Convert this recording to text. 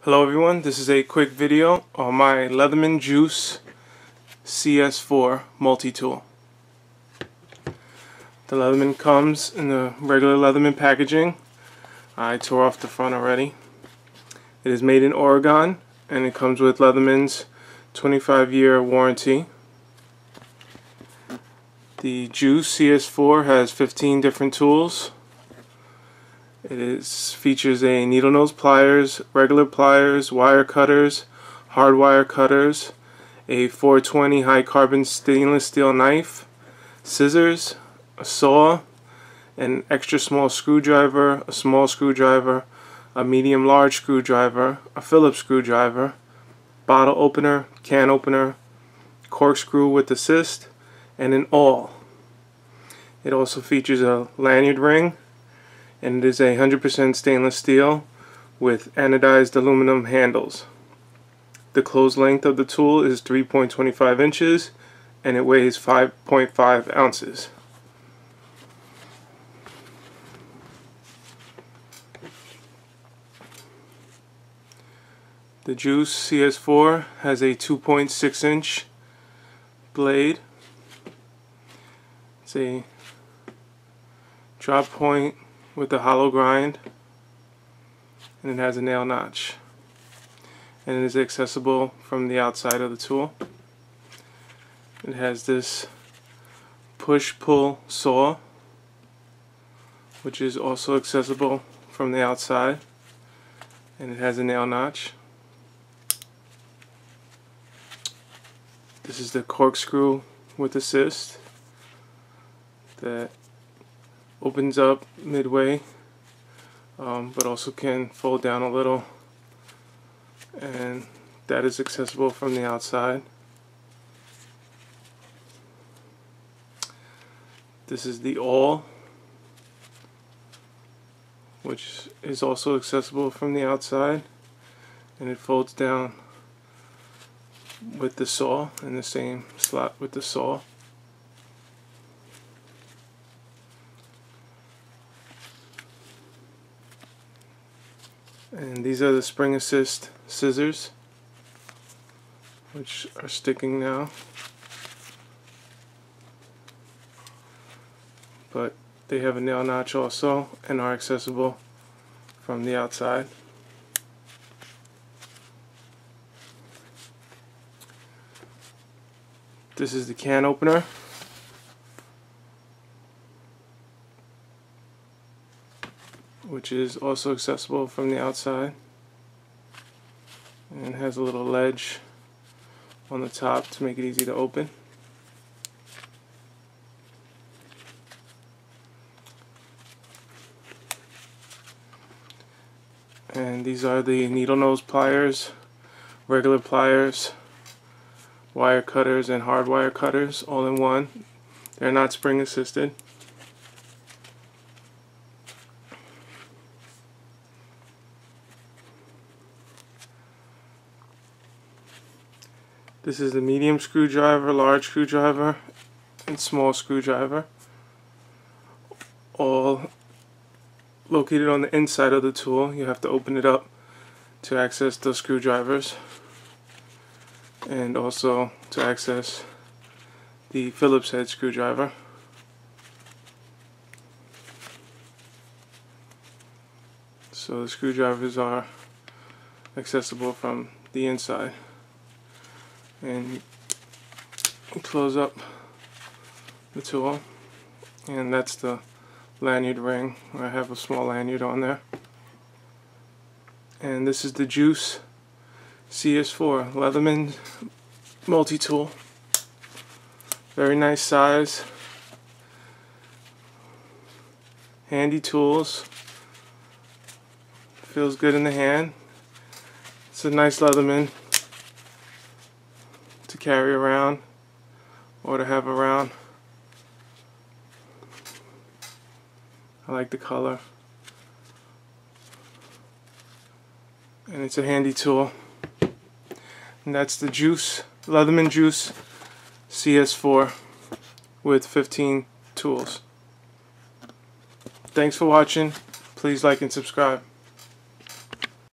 Hello everyone, this is a quick video on my Leatherman Juice CS4 Multi-Tool. The Leatherman comes in the regular Leatherman packaging. I tore off the front already. It is made in Oregon and it comes with Leatherman's 25-year warranty. The Juice CS4 has 15 different tools. It features a needle nose pliers, regular pliers, wire cutters, hard wire cutters, a 420 high carbon stainless steel knife, scissors, a saw, an extra small screwdriver, a small screwdriver, a medium large screwdriver, a Phillips screwdriver, bottle opener, can opener, corkscrew with assist, and an awl. It also features a lanyard ring, and it is 100% stainless steel with anodized aluminum handles. The closed length of the tool is 3.25 inches and it weighs 5.5 ounces. The Juice CS4 has a 2.6 inch blade. It's a drop point with a hollow grind, and it has a nail notch, and it is accessible from the outside of the tool. It has this push-pull saw, which is also accessible from the outside, and it has a nail notch. This is the corkscrew with assist that opens up midway, but also can fold down a little, and that is accessible from the outside. This is the awl, which is also accessible from the outside, and it folds down with the saw in the same slot with the saw. And these are the spring assist scissors, which are sticking now, but they have a nail notch also and are accessible from the outside. This is the can opener. Which is also accessible from the outside, and has a little ledge on the top to make it easy to open. And these are the needle nose pliers, regular pliers, wire cutters, and hard wire cutters all in one. They're not spring assisted. This is the medium screwdriver, large screwdriver, and small screwdriver, all located on the inside of the tool. You have to open it up to access the screwdrivers, and also to access the Phillips head screwdriver. So the screwdrivers are accessible from the inside. And you close up the tool, and that's the lanyard ring. I have a small lanyard on there. And this is the Juice CS4 Leatherman Multi-Tool. Very nice size, handy tools, feels good in the hand. It's a nice Leatherman to carry around or to have around. I like the color, and it's a handy tool. And that's the Leatherman Juice CS4 with 15 tools. Thanks for watching. Please like and subscribe.